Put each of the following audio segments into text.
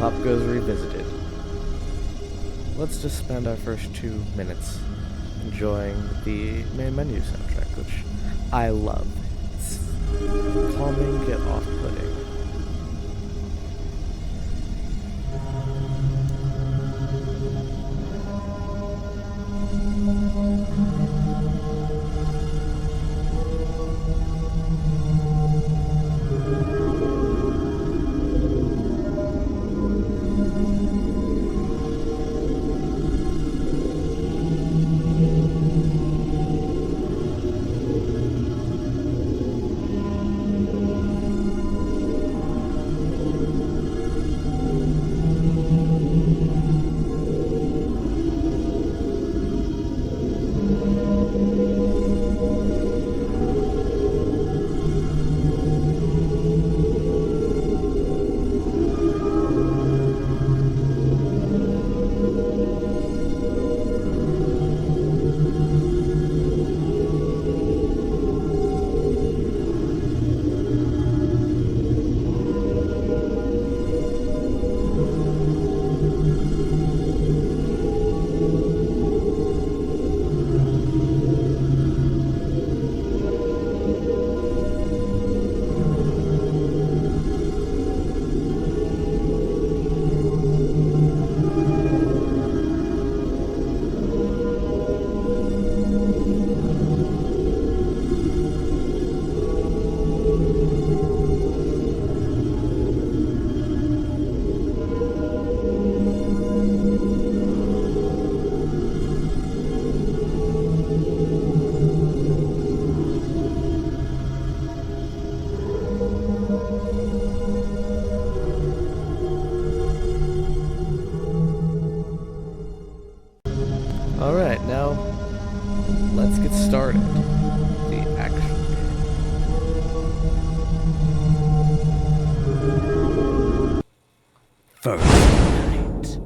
Popgoes Revisited. Let's just spend our first 2 minutes enjoying the main menu soundtrack, which I love. It's calming yet off-putting. Alright, now let's get started. The action game. First night.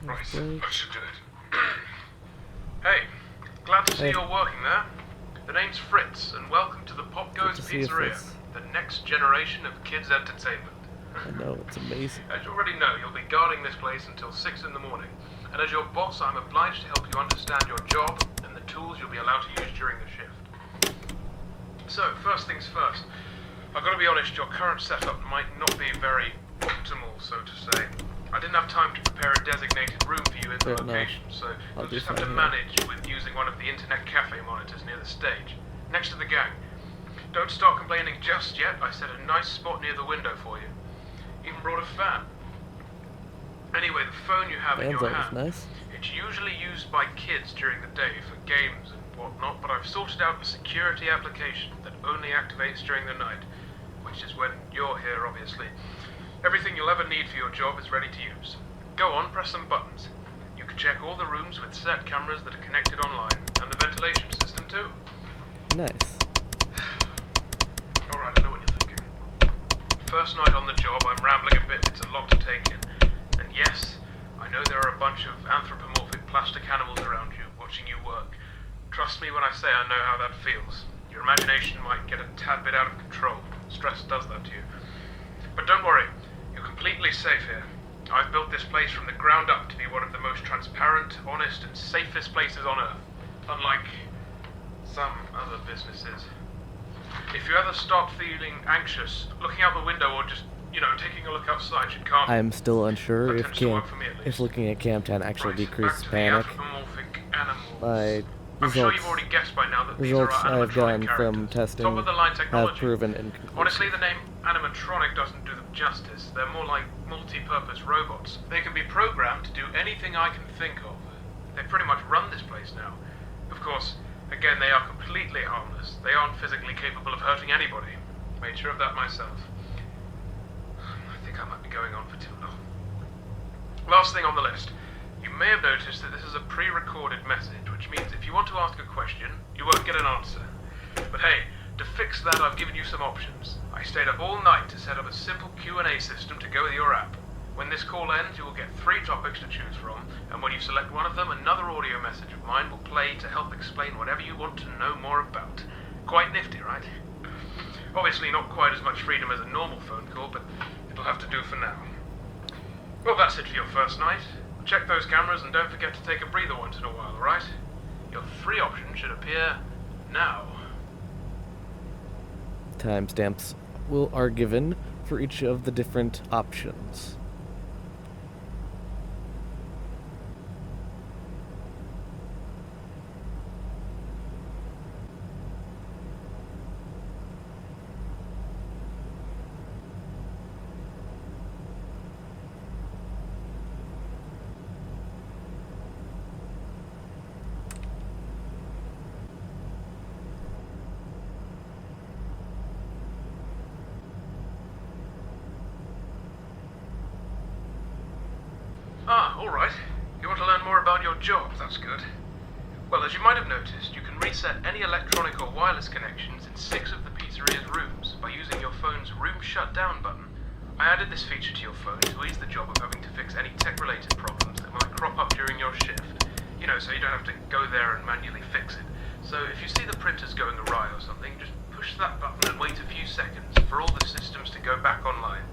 Right, that should do it. Hey, glad to see you're working there. The name's Fritz, and welcome to the Popgoes Pizzeria, the next generation of kids' entertainment. I know, it's amazing. As you already know, you'll be guarding this place until 6 in the morning, and as your boss, I'm obliged to help you understand your job and the tools you'll be allowed to use during the shift. So, first things first, I've got to be honest, your current setup might not be very optimal, so to say. I didn't have time to prepare a designated room for you in the location, so you'll just have to manage with using one of the internet cafe monitors near the stage, next to the gang. Don't start complaining just yet, I set a nice spot near the window for you. Even brought a fan. Anyway, the phone you have in your hand, it's usually used by kids during the day for games and whatnot, but I've sorted out a security application that only activates during the night, which is when you're here, obviously. Everything you'll ever need for your job is ready to use. Go on, press some buttons. You can check all the rooms with set cameras that are connected online, and the ventilation system too. Nice. Alright, I know what you're thinking. First night on the job, I'm rambling a bit, it's a lot to take in. And yes, I know there are a bunch of anthropomorphic plastic animals around you, watching you work. Trust me when I say I know how that feels. Your imagination might get a tad bit out of control. Stress does that to you. But don't worry, you're completely safe here. I've built this place from the ground up to be one of the most transparent, honest, and safest places on Earth. Unlike some other businesses. If you ever start feeling anxious, looking out the window or just, taking a look outside should calm you. I'm still unsure if looking at Camtown actually decreases panic. I'm sure you've already guessed by now that these are our I've gotten animatronic from characters. testing Top of the line technology. have proven inconclusive. Honestly, the name animatronic doesn't do them justice. They're more like multi-purpose robots. They can be programmed to do anything I can think of. They pretty much run this place now. Of course, again, they are completely harmless. They aren't physically capable of hurting anybody. Made sure of that myself. I think I might be going on for too long. Last thing on the list. You may have noticed that this is a pre-recorded message, which means if you want to ask a question, you won't get an answer. But hey, to fix that, I've given you some options. I stayed up all night to set up a simple Q&A system to go with your app. When this call ends, you will get 3 topics to choose from, and when you select one of them, another audio message of mine will play to help explain whatever you want to know more about. Quite nifty, right? Obviously not quite as much freedom as a normal phone call, but it'll have to do for now. Well, that's it for your first night. Check those cameras and don't forget to take a breather once in a while, alright? Your 3 options should appear now. Timestamps are given for each of the different options. Alright. You want to learn more about your job, that's good. Well, as you might have noticed, you can reset any electronic or wireless connections in 6 of the pizzeria's rooms by using your phone's room shutdown button. I added this feature to your phone to ease the job of having to fix any tech-related problems that might crop up during your shift. You know, so you don't have to go there and manually fix it. So if you see the printers going awry or something, just push that button and wait a few seconds for all the systems to go back online.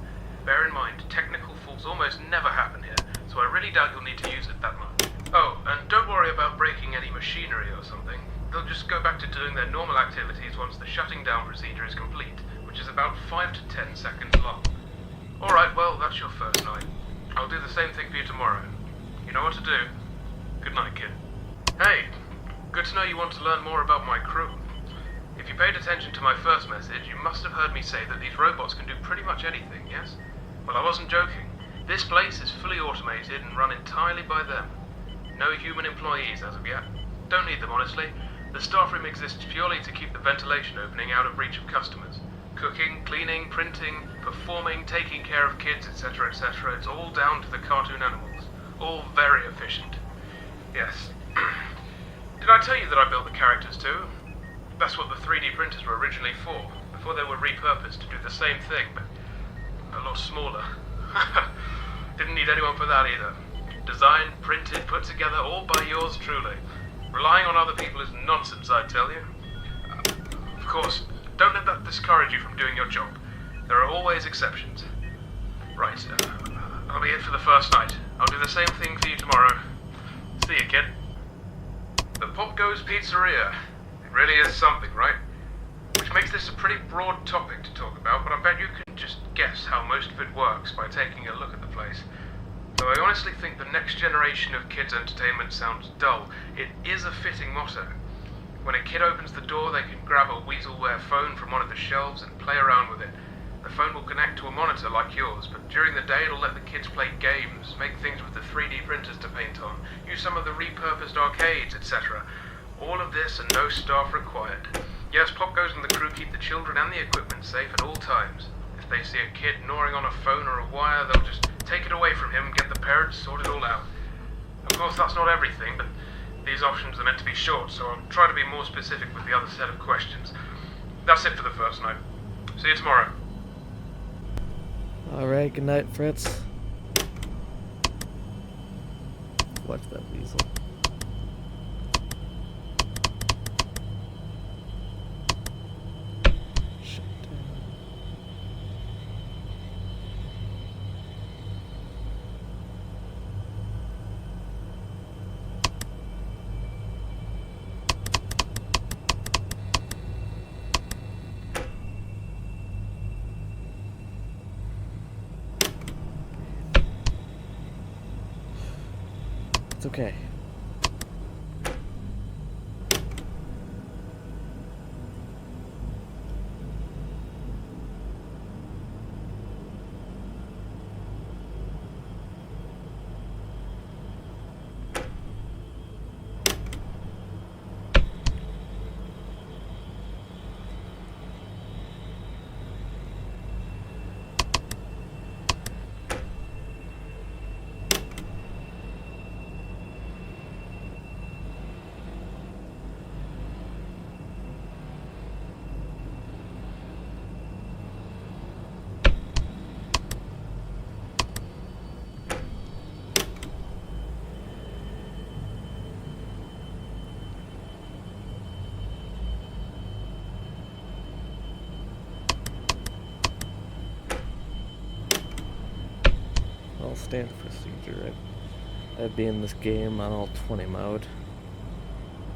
Bear in mind, technical faults almost never happen here, so I really doubt you'll need to use it that much. Oh, and don't worry about breaking any machinery or something. They'll just go back to doing their normal activities once the shutting down procedure is complete, which is about 5 to 10 seconds long. Alright, well, that's your first night. I'll do the same thing for you tomorrow. You know what to do. Good night, kid. Hey, good to know you want to learn more about my crew. If you paid attention to my first message, you must have heard me say that these robots can do pretty much anything, yes? Well, I wasn't joking. This place is fully automated and run entirely by them. No human employees as of yet. Don't need them, honestly. The staff room exists purely to keep the ventilation opening out of reach of customers. Cooking, cleaning, printing, performing, taking care of kids, etc., etc. It's all down to the cartoon animals. All very efficient. Yes. Did I tell you that I built the characters too? That's what the 3D printers were originally for, before they were repurposed to do the same thing, but a lot smaller. Didn't need anyone for that either. Designed, printed, put together, all by yours truly. Relying on other people is nonsense, I tell you. Of course, don't let that discourage you from doing your job. There are always exceptions. Right, I'll be it for the first night. I'll do the same thing for you tomorrow. See you, kid. The Popgoes Pizzeria. It really is something, right? Which makes this a pretty broad topic to talk about, but I bet you can just guess how most of it works by taking a look at the place. Though I honestly think the next generation of kids' entertainment sounds dull, it is a fitting motto. When a kid opens the door, they can grab a weaselware phone from one of the shelves and play around with it. The phone will connect to a monitor like yours, but during the day it'll let the kids play games, make things with the 3D printers to paint on, use some of the repurposed arcades, etc. All of this and no staff required. Yes, Popgoes and the crew keep the children and the equipment safe at all times. If they see a kid gnawing on a phone or a wire, they'll just take it away from him and get the parents sorted all out. Of course, that's not everything, but these options are meant to be short, so I'll try to be more specific with the other set of questions. That's it for the first night. See you tomorrow. Alright, good night, Fritz. Watch that weasel. Shut down. It's okay. standard procedure. I'd be in this game on all 20 mode.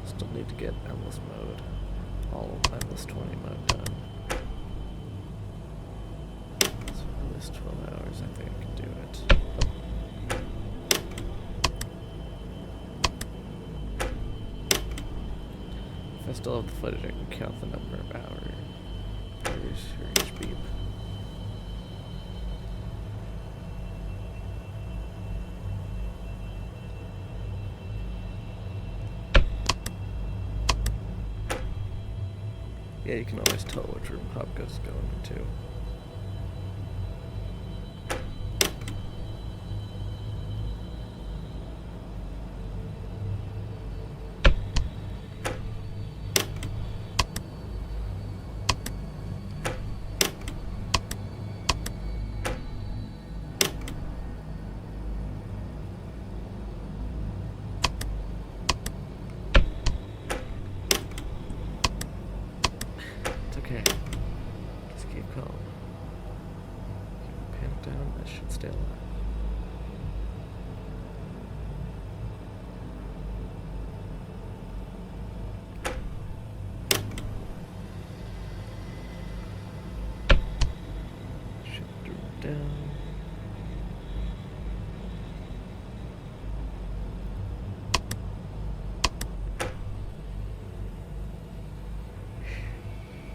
Still need to get endless mode. All endless 20 mode done. So at least 12 hours, I think I can do it. If I still have the footage, I can count the number of hours for each beep. Yeah, you can always tell which room Popgoes is going into. Okay. Just keep calm. Keep panic down. I should stay alive. Shifter down.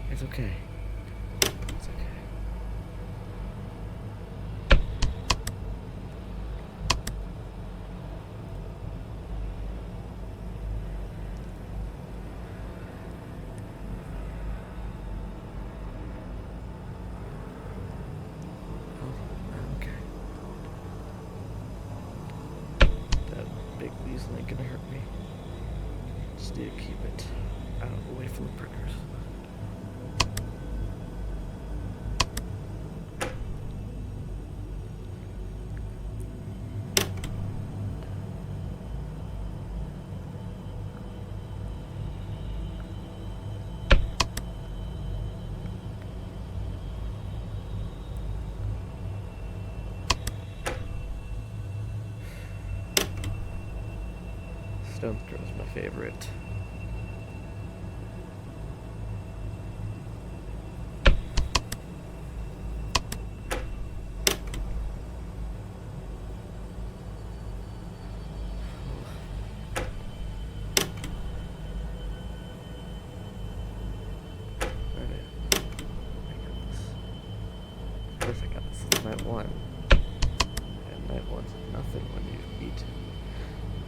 It's okay. It's okay. Oh, okay. That big weasel ain't gonna hurt me. Just need to keep it out away from the prickers. Stone throw is my favorite. Of course I got this. It's night one. And night one's nothing when you beat.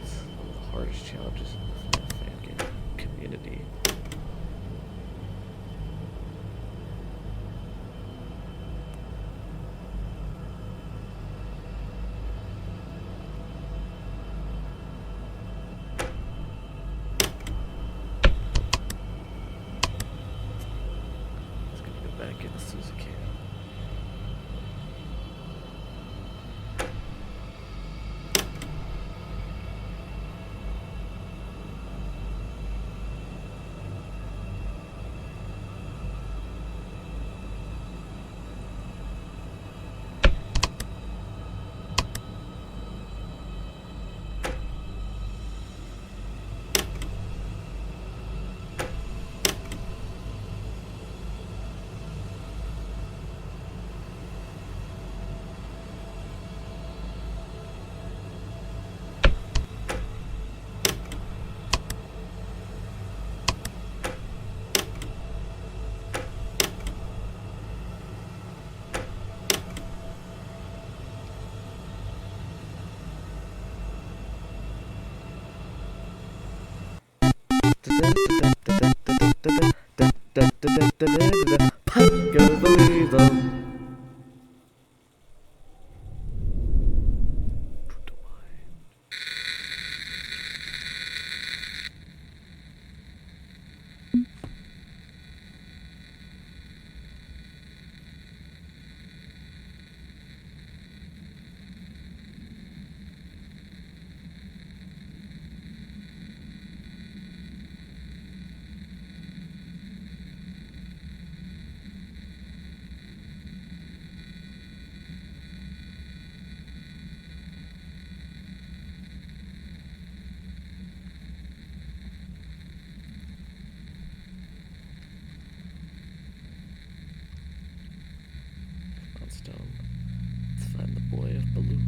It's one of the hardest challenges in the FNAF fan game community. Just gonna go back in as soon as I can. balloons.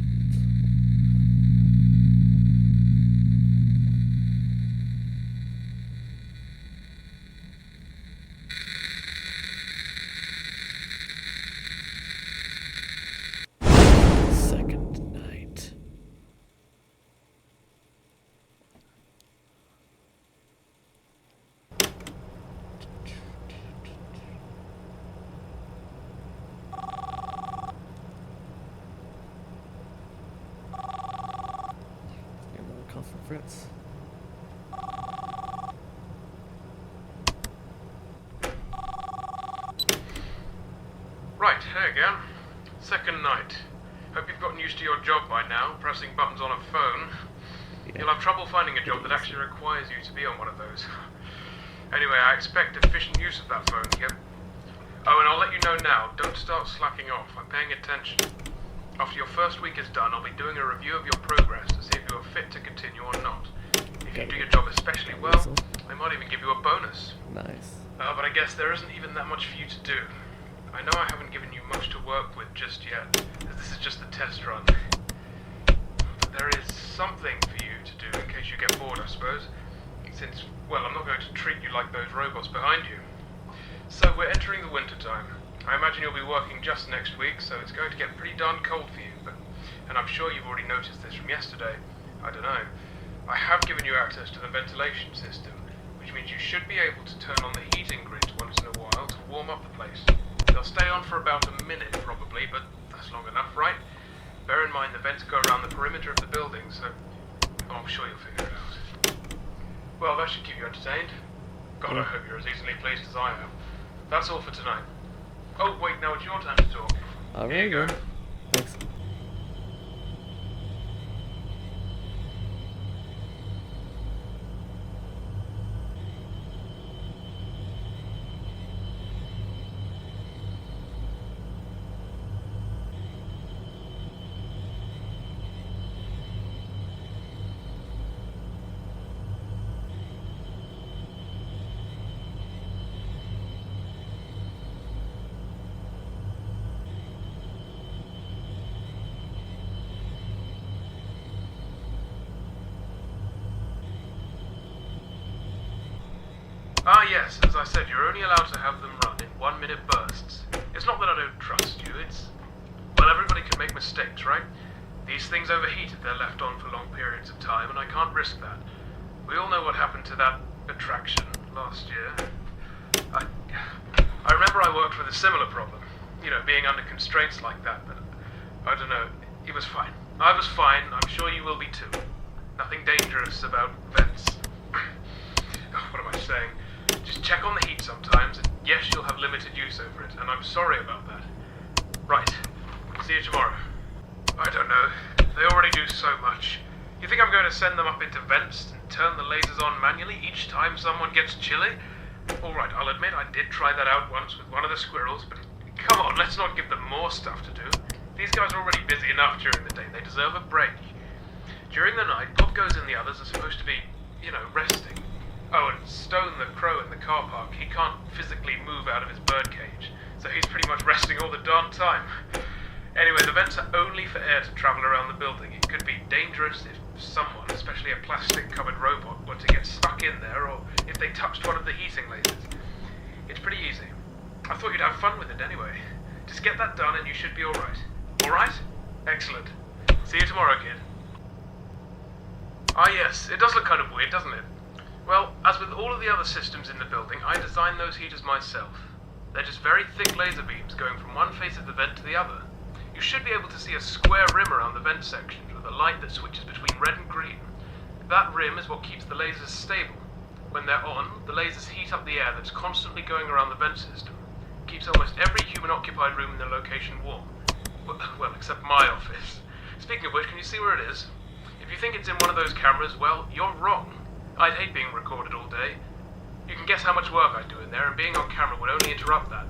Second night. Another call from Fritz. Right, hey again. Second night. Hope you've gotten used to your job by now, pressing buttons on a phone. Yeah. You'll have trouble finding a job that actually requires you to be on one of those. Anyway, I expect efficient use of that phone here. Oh, and I'll let you know now, don't start slacking off. I'm paying attention. After your first week is done, I'll be doing a review of your progress to see if you are fit to continue or not. If you do your job especially well, I might even give you a bonus. Nice. But I guess there isn't even that much for you to do. I know I haven't given you much to work with just yet, as this is just the test run. But there is something for you to do in case you get bored, I suppose. Since, well, I'm not going to treat you like those robots behind you. So we're entering the winter time. I imagine you'll be working just next week, so it's going to get pretty darn cold for you. And I'm sure you've already noticed this from yesterday. I don't know. I have given you access to the ventilation system, which means you should be able to turn on the heating grid once in a while to warm up the place. They'll stay on for about a minute probably, but that's long enough, right? Bear in mind the vents go around the perimeter of the building, so I'm sure you'll figure it out. Well, that should keep you entertained. God, I hope you're as easily pleased as I am. That's all for tonight. Oh, wait, now it's your time to talk. Here you go. Thanks. Ah yes, as I said, you're only allowed to have them run in 1-minute bursts. It's not that I don't trust you, it's... Well, everybody can make mistakes, right? These things overheat if they're left on for long periods of time, and I can't risk that. We all know what happened to that attraction last year. I remember I worked with a similar problem. You know, being under constraints like that, but I don't know, it was fine. I was fine, I'm sure you will be too. Nothing dangerous about vents. What am I saying? Just check on the heat sometimes, and yes, you'll have limited use over it, and I'm sorry about that. Right. See you tomorrow. I don't know. They already do so much. You think I'm going to send them up into vents and turn the lasers on manually each time someone gets chilly? Alright, I'll admit I did try that out once with one of the squirrels, but come on, let's not give them more stuff to do. These guys are already busy enough during the day. They deserve a break. During the night, Popgoes and the others are supposed to be, you know, resting. Oh, and Stone the crow in the car park, he can't physically move out of his birdcage, so he's pretty much resting all the darn time. Anyway, the vents are only for air to travel around the building. It could be dangerous if someone, especially a plastic-covered robot, were to get stuck in there, or if they touched one of the heating lasers. It's pretty easy. I thought you'd have fun with it anyway. Just get that done and you should be alright. Alright? Excellent. See you tomorrow, kid. Ah yes, it does look kind of weird, doesn't it? Well, as with all of the other systems in the building, I designed those heaters myself. They're just very thick laser beams going from one face of the vent to the other. You should be able to see a square rim around the vent sections with a light that switches between red and green. That rim is what keeps the lasers stable. When they're on, the lasers heat up the air that's constantly going around the vent system. It keeps almost every human-occupied room in the location warm. Well, except my office. Speaking of which, can you see where it is? If you think it's in one of those cameras, well, you're wrong. I'd hate being recorded all day. You can guess how much work I do in there, and being on camera would only interrupt that.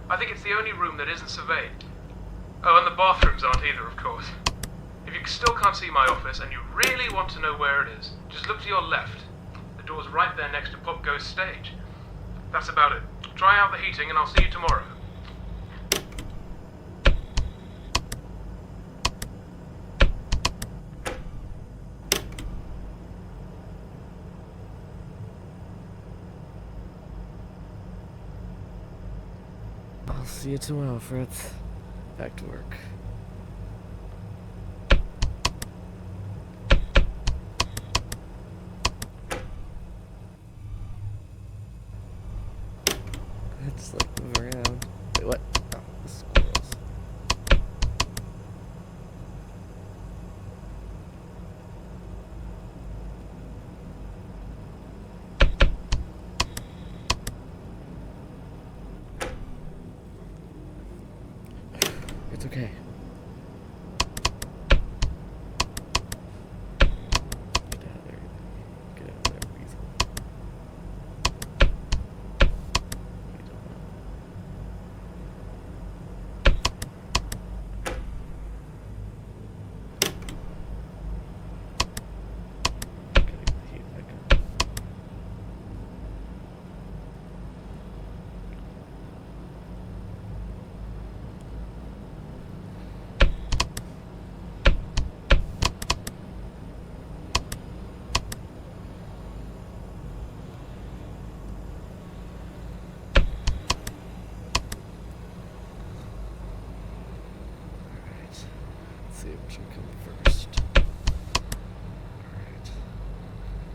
I think it's the only room that isn't surveyed. Oh, and the bathrooms aren't either, of course. If you still can't see my office, and you really want to know where it is, just look to your left. The door's right there next to Popgoes' stage. That's about it. Try out the heating, and I'll see you tomorrow. see you tomorrow, Fritz. Back to work. I just like move around. Wait, what? Oh, the squirrels. It's okay. Get out of there. Get out of there, weasel. You don't know. Gotta get the heat back on. Alright. Let's see what should come first. Alright.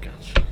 Gotcha.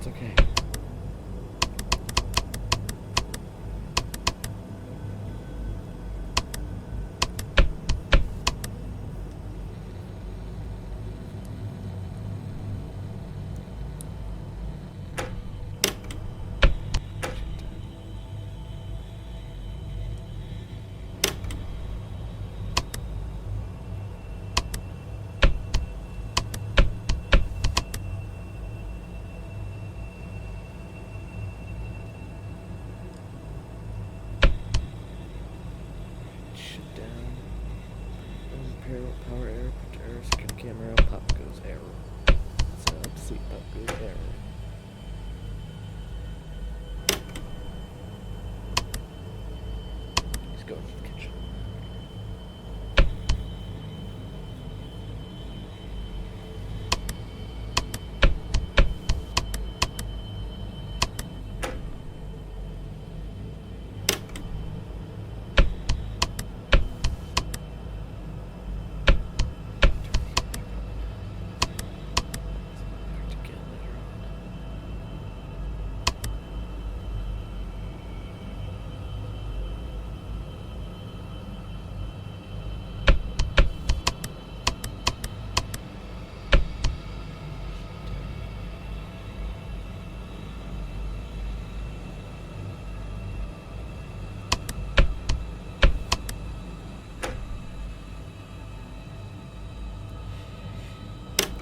okay. Shut down. Imperial power error, put error, second camera, Popgoes error. So, see, Popgoes error. He's going to the kitchen.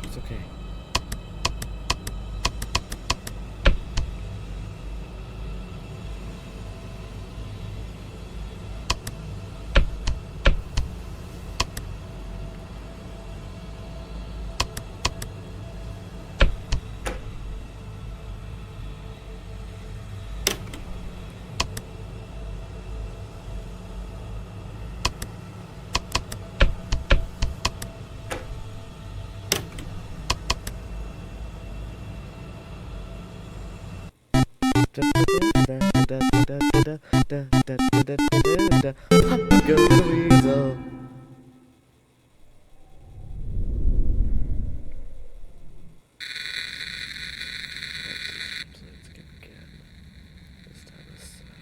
It's okay. Go the weasel. Let's get again. This time is saffron.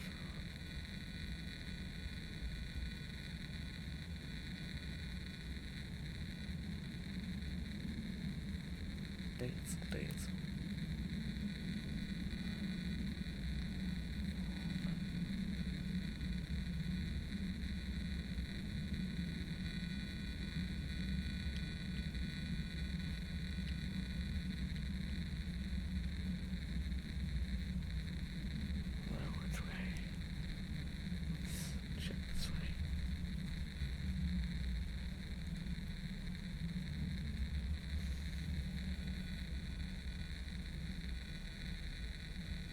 Dance, dance. Well, which way? Let's check this way.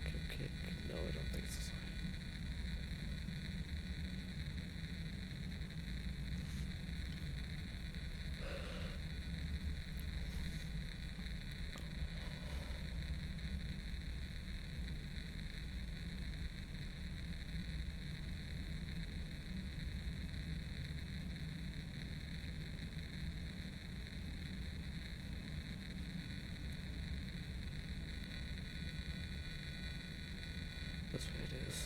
Cupcake? No, I don't think it's this way. This way it is.